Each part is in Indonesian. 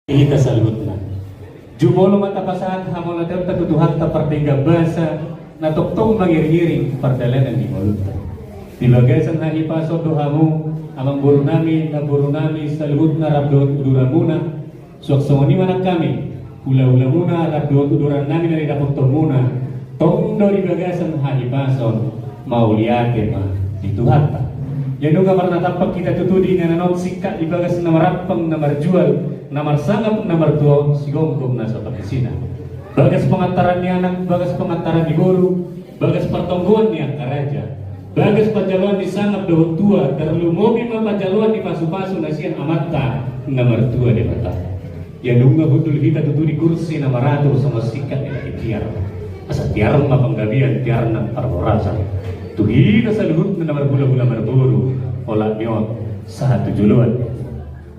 Kita salutna. Jumolo matapasahan hamon natin tatutuhan ta pertengga basa na toktong mangiring-iring pardalanan di maluta. Di bagasan na ipaso dohamu amang buru nami na buru nami salut na rabdot uduramuna suaksongoni manak kami hula-hula muna rabdot uduran nami na ridapotong muna tongdo di bagasan ha ipason mauliate ma dituhata. Yan nga marnatapak kita tutudi nga nanot sika di bagas na marapang na marjual nomor sangat nomor 2 sigongkong nasa pakisina. Bagas pengantaran ni anak, bagas pengantaran di guru, bagas pertongguan ni karaja, bagas pajaluan di sangat dohot tua, terlumobi ma pajaluan di pasu-pasu nasian amata nomor 2 di mata. Ya nungga hudul kita tutu di kursi nomor 100 sama sikat di tiar. Asa tiar ma panggabian tiar nang parborasa. Tuhi kasaluhut na nomor gula-gula merburu, olah miot satu juluan.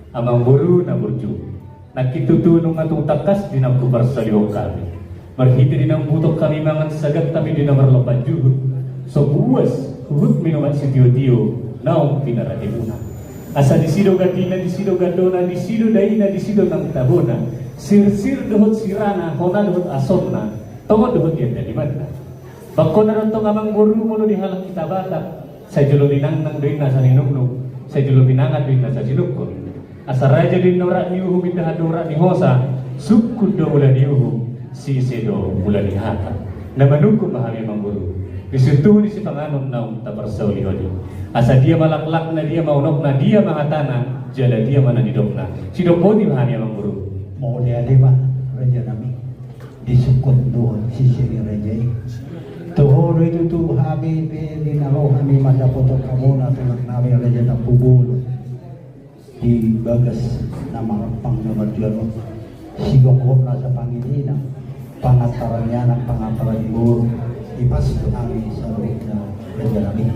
Amang buru na burju nakitutunong atong takas di nang kubar sa liho kami marhiti din ang butok kami mangan sagat kami di namar lopan juhud so buwas huhut minuman si tiyo-tiyo naong pinaratimuna asa disido gatina disido gandona disido daina disido ng tabona sir-sir dohot sirana hona dohot asomna tongod dohot yan dalimanda bako na ron tong amang buru mulo di halak kita batak sa julo dinang nang doin na sa ninugnog sa julo binangat doin na sa sinukon asal raja di norak niuhu minta hadorak ni hosa sukun do mula niuhu si sedo mula ni hata na manukum bahami mangguru disitu di si panganom naum tabarsau lihodi asa dia malaklak na dia maunok na dia mahatana jala dia mana nidok na si dokodi bahami mangguru mau dia lima raja nami disukun doon si siri raja tuhoro itu tu hami di naro hami manda foto kamu na tulak nami raja na pubul di bagas nama pang nomor 2 sigong na sa Panginoon pangataran niya ng pangataran mo ipas kami sa rin na rajalami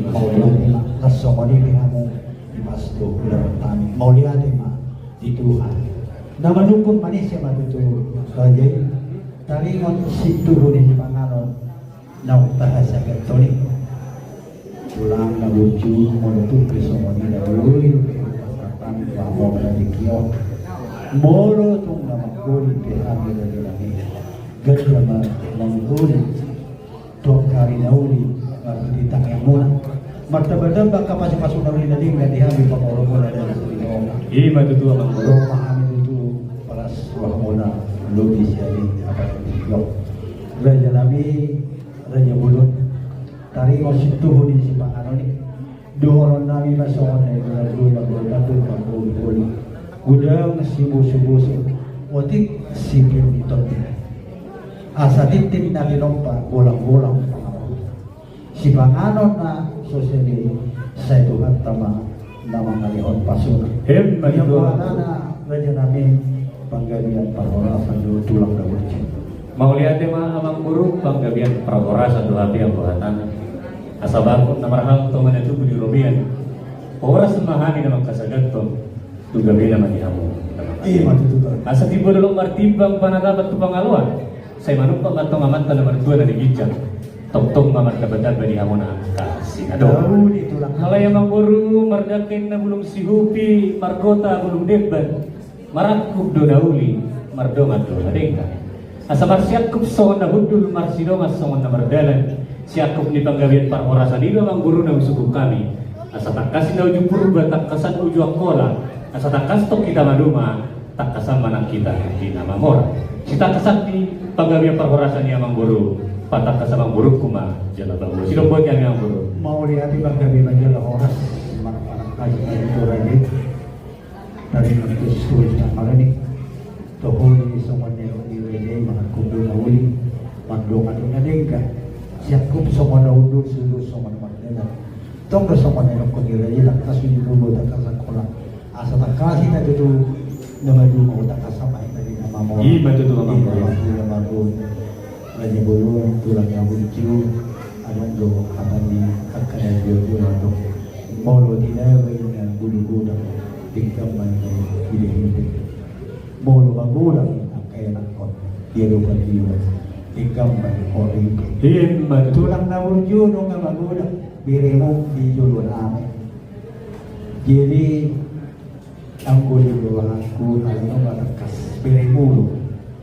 mauliade ma nasong ni mo ipas to ulang tami mauliade ma dituhan na manukong manis siya matuto kaya taringon si tuho ni panganon na utahas sa gatoni tulang na buju mo ito piso mo ni Lord Pamo na dikyo moro tong namaguli pihami na nilami ganda mangguli tong karinauli ditang yang muna martabadamba kapasipasok na rin na din na dihami pangoro mo na rin sa Pinoon matutua mangguru mahami dito paras wak mo na lubi siya rin apat dikyo raja nabi raja bulon tari mo situho din si pangano ni doon namin masoon ay nagulog udang sibu-sibu watik sipil ito asa titin na linompa bolang-bolang si panganon na sosili sa Tuhan tama na mga lihon pasuna yung mga na radyo namin panggabihan parorasan do tulang na wajib mauliate ma amang buru panggabihan parorasan do habi ang buhatan asabakot na marahal to man ito di robian oras mahani na magkasagat to gabi naman ihamu matutunan asa tibo dalong martimbang panadapat to pangaluan say manumpang atong amanta na martua na digitjan tong mamat kabadag ba ihamu na kasinado dito lang halay amang buru mardakin na bulong si Hupi margota bulong debban marakub do nauli mardongat do nadengka asa marsiakub songon na hudul marsidongas songon na mardalan siakop ni panggawian parorasan ilo mang guru na suku kami asa takasin na ujung purba takasan ujung kola asa takas to kita maduma takasan manang kita di nama mora si takasan di panggawian parorasan niya mang guru patakasan mang guru kuma jala bangun si dombot yang mang guru mau lihat di panggawian majalah oras mana-mana kasih itu lagi dari menurut sulit yang malah nih tohoni semua di wajah mana kumpul nawuli mandongan itu nadengka siakup sama naundur seluruh sama mandela tong do sama nang kongila ila kasu di dulu tak sekolah asa tak kasih na itu nama dulu mau tak sama ini nama mau betul tu amang guru nama dulu lagi bulu tulang yang lucu ada do apa di akan dia do mau lo tidak dengan bulu-bulu tingkam mandi hidup mau lo bagula kayak nakon dia do dia ikam bagi orang tulang nawurju nung nga magulang biri mo di julun ame jadi ang kuliluan ko alam mo Berimulo,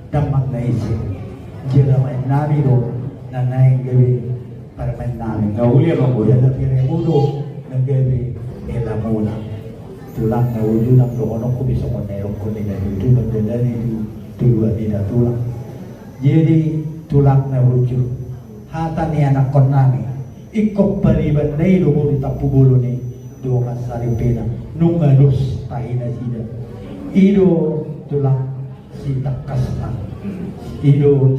damang naisip. Jala main nami do, nanay gabi para main nami. Nahuli ang guru. Jala Berimulo, nagabi elamuna. Tulang na wujud ang doonong ko bisa ko nerong ko nila dito nagdadali tulang nila tulang. Jadi tulang na wujud. Hata ni anak kon nami. Ikop paliban na ilumo ni tapubulo ni doon ka sa ripena. Nungalus tayo na sila. Ido tulang si takas na. Ido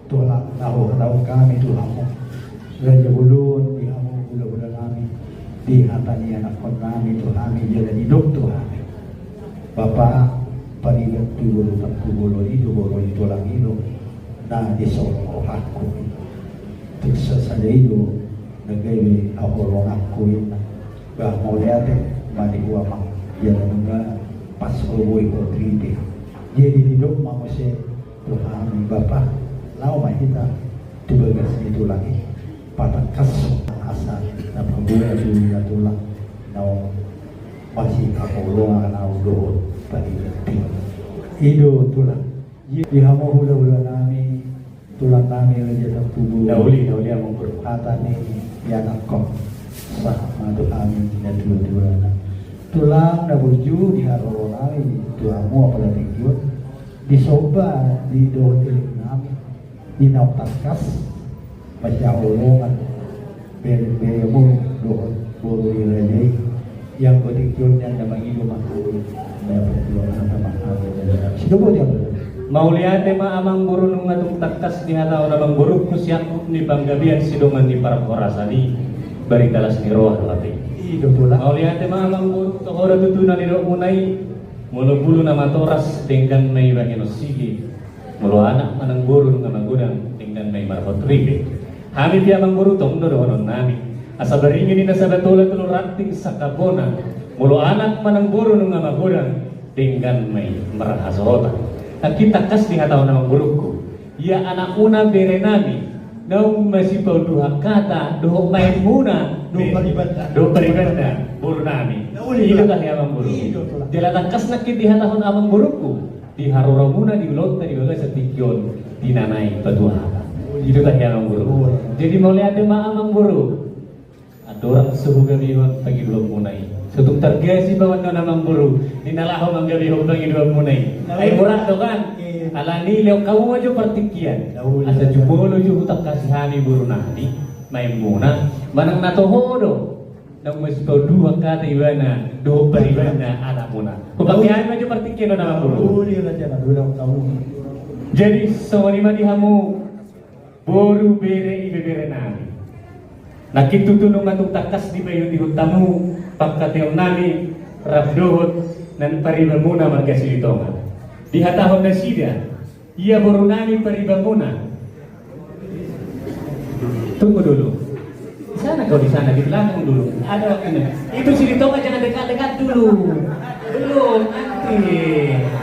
tulang na kami tulang mo. Raja bulun di amo bula-bula kami. Di hata ni anak kon kami tulang jalan hidup Tuhan. Bapak paliban tubulo tapubulo ido boro tulang ido na disolo aku. Tuksa sa ido nagay ahorong aku yun. Bah mau lihat mani uang yang enggak pas kowoi ko kritik. Jadi hidup manusia Tuhan Bapa lau mah kita tubagas itu lagi pada kasus asal na pagbuhay dunia tulang nau masih kapolong nau doon palitin ido tulang di hamo hula-hula nami tulang nami raja tak tubuh Nahuli ang guru. kata ni yang angkong sah madu amin dan dua-dua tulang na buju di haroro nami tuamu apa lagi yun disoba di doon tilik nami di nautaskas masya olongan beri-berimu doon buru dirajai yang betikun yang namang ilu makhluk dapat doon sama makhluk sido mo dia Mauliate ma amang guru nung ngatong takas di hataw na bang guru kusyakuk ni banggabian sidungan ni para korasani bari kalas ni roh lati. ido tulang Mauliate ma amang guru tokora tutunan ni munay mulu-bulu na matoras tingkan may baginosigi mulu anak manang guru nung amagudang tingkan may marhotribe. Hamid di amang guru tong doon nami. Asa baringin ni nasa batulan tuluranting sa kabona mulu anak manang guru nung amagudang tingkan may marahasota. Kita kas di hataw na guruku. Ya anak una bere nami. Naung masih pau duha kata, doh main muna, doh peribanda, buru nami. Itu kah ya amang guru. Jalatan kas nak di hataw na amang guruku. Di harura muna di ulot di bagai setikyon di nanai petua. Itu kah ya amang guru. Jadi mau lihat ma amang guru. Ada orang suhu kami pagi dua munai. Tutung tergasi bawan na namang guru ninalaho mang gabi hubang idua munay ay murah to kan alani leo kamu aja partikian asa jubolo ju hutak kasihani guru nani may muna manang natohodo nang masipau dua kata iwana do paribana anak muna kupakihan aja partikian na namang guru jadi sawani madihamu boru bere ibebere nami nakitutunong atong takas di bayo di hutamu pagkationg nami rabdohot nan pariba muna magkasilitongan di hatahon na sida iya boro nami pariba muna tunggu dulu di sana kau di sana di belakang dulu ada waktunya itu silitongan jangan dekat-dekat dulu belum nanti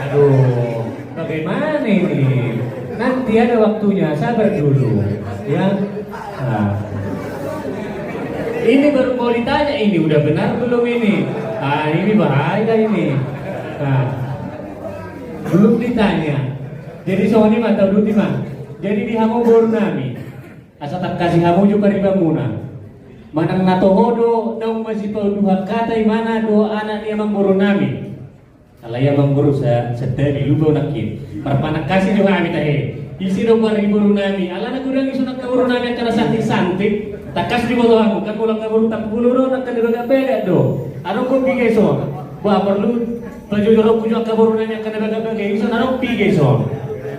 aduh bagaimana ini nanti ada waktunya sabar dulu ya nah. Ini baru mau ditanya, ini udah benar belum ini? Ah ini bahaya ini. Nah, belum ditanya. Jadi soalnya mah tahu dulu mah. Jadi di hamu baru nami. Asa tak kasih hamu juga riba muna. Manang natohodo, daung masih pau duha kata mana do anak dia mamburu nami. Kalau ya mamburu sedari lubau nakit. Marpanak kasih juga kami tahe. Isi do ribu nami. Alana kurang isu nak kaburu nami acara santik-santik. Takas di bawah aku, kan pulang kabur tak bulu nak kan dibaga beda do. Ano ko bigay so? Ba perlu baju jorok punya kabur nanya kan dibaga beda iso ano bigay so.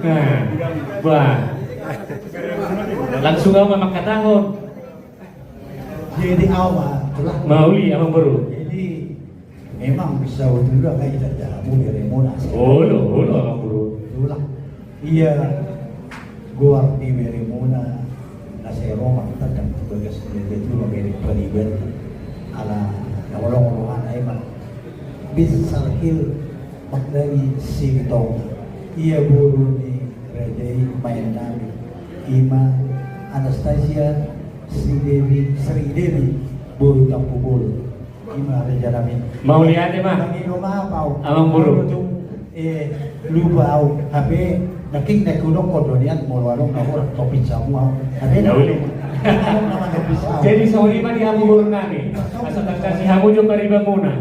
Nah, ba. Langsung ako makatahon. jadi awal tulang Mauli amang baru. jadi memang bisa juga kayak kita jamu dari Monas Olo amang baru. tulang iya gua di Merimona nasi Roma kita dan bagas dari itu memberi pelibat ala orang-orang aiman bisa sarkil makdari sintong iya buru ni rajai main nami ima Anastasia Sri Devi buru tampu buru ima raja nami Mau lihat mah. bagi rumah apa Amang buru. lupaw habe naking nakulong kodonian mo warong na orang topi semua habe na Uli. naman topi semua Jadi sauri mah dihamu guru nami. Asa kasih hamu jo pariba muna.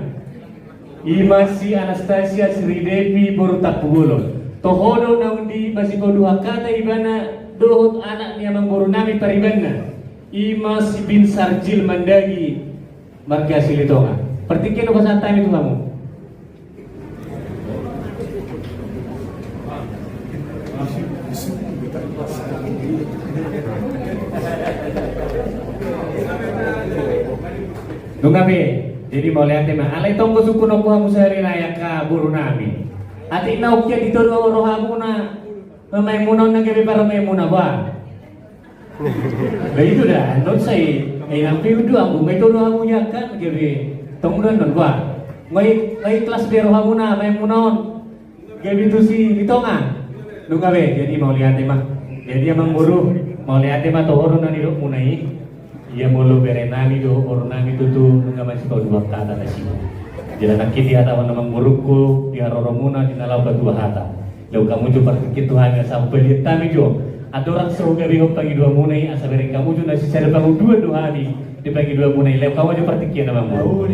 Ima si Anastasia Sri Devi Boru Takpugulon. Tohodo na undi masih ko duha kata ibana dohot anak ni amang boru nami paribanna. Ima si bin Sarjil Mandagi marga Silitonga. Pertikin ko sa time itu kamu. Nungabe, jadi mau lihat tema. Alay tonggo suku no kuhamu sehari raya ka buru nami. Ati naukya dito rohamu na may munaw na gabi para may muna ba? Nah itu dah, non say, nang piudu ang may rohamu ya kan gabi tonggon non ba? May kelas biar rohamu na may munaw gabi tu si litonga. Nungabe, jadi mau lihat tema. Jadi amang buru mau lihat tema tohoro na nilo munai. Ia mulu bere nami do or nami tutu nunga masih kau dua kata na sih. Jadi nak kiti hata wana mangurukku dia roromuna di nalau dua hata. Lau kamu jo perkit Tuhan ya sampai lihat tami jo. Ada orang seruga bingung pagi dua munai asa bere kamu jo nasi saya bangun dua hari di pagi dua munai. Lau kamu jo perkit nama mu.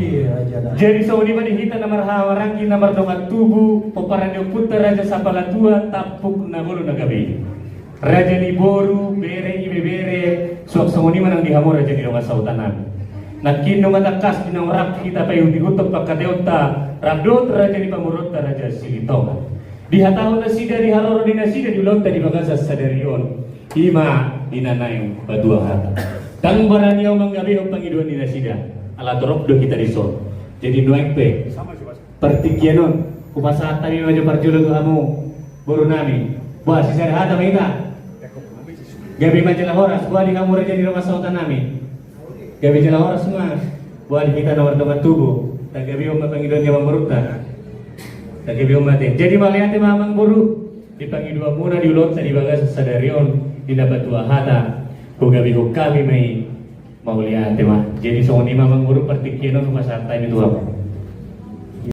Jadi saudi mani hita namar hawarangi namar dongat tubuh peparanyo putar raja sabala tua tapuk na bulu nagabi. Raja ni boru bere ibe bere suak sangoni manang dihamu raja ni donga sautanan. Nakin donga takas dinang rap kita payu digutok pakadeota radot raja ni pamurota raja Silitonga. Di hatahon nasida di haloro di nasida di lonta di bagasa sadarion. Ima dinanayong badua hata. Tang baraniaw manggabi pangiduan di nasida. Ala torok do kita disol. Jadi nueng pe. Pertikianon kumasa tami maju parjulo kamu boru nami. Wah si saya hata kita. Gabi majalah horas, buah di kamu raja di rumah sautan nami. Gabi jalan horas mas, buah di kita nomor dongan tubuh. Tak gabi umat panggilan yang memerutkan. Tak gabi umat yang jadi malihat mamang buru. Dipanggil dua muna di ulot di bagas sadarion di dapat dua hata. Ku gabi kami mai mau lihat tema. Jadi soal mamang buru pertikian rumah santai itu apa?